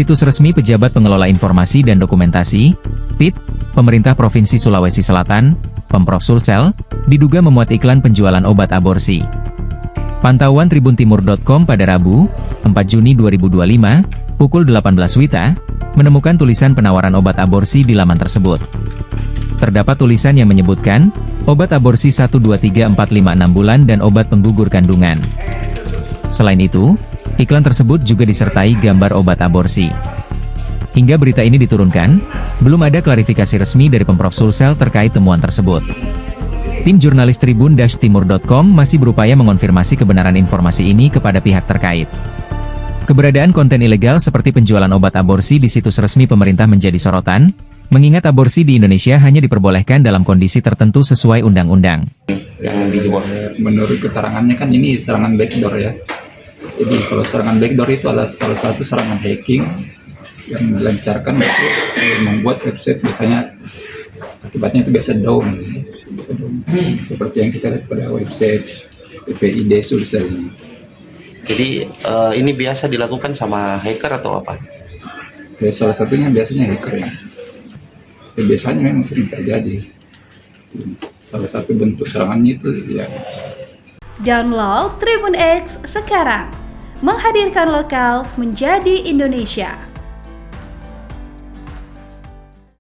situs resmi Pejabat Pengelola Informasi dan Dokumentasi, PID, Pemerintah Provinsi Sulawesi Selatan, Pemprov Sulsel, diduga memuat iklan penjualan obat aborsi. Pantauan tribuntimur.com pada Rabu, 4 Juni 2025, pukul 18 WITA, menemukan tulisan penawaran obat aborsi di laman tersebut. Terdapat tulisan yang menyebutkan, obat aborsi 1, 2, 3, 4, 5, 6 bulan dan obat penggugur kandungan. Selain itu, iklan tersebut juga disertai gambar obat aborsi. Hingga berita ini diturunkan, belum ada klarifikasi resmi dari Pemprov Sulsel terkait temuan tersebut. Tim jurnalis tribun-timur.com masih berupaya mengonfirmasi kebenaran informasi ini kepada pihak terkait. Keberadaan konten ilegal seperti penjualan obat aborsi di situs resmi pemerintah menjadi sorotan, mengingat aborsi di Indonesia hanya diperbolehkan dalam kondisi tertentu sesuai undang-undang. Menurut keterangannya kan ini serangan backdoor ya. Jadi kalau serangan backdoor itu adalah salah satu serangan hacking yang dilancarkan untuk membuat website biasanya akibatnya itu biasa down. Seperti yang kita lihat pada website PPID Sulsel. Jadi ini biasa dilakukan sama hacker atau apa? Oke, salah satunya biasanya hacker ya. Biasanya memang sering terjadi. Salah satu bentuk serangannya itu ya. Download Tribun X sekarang, menghadirkan lokal menjadi Indonesia.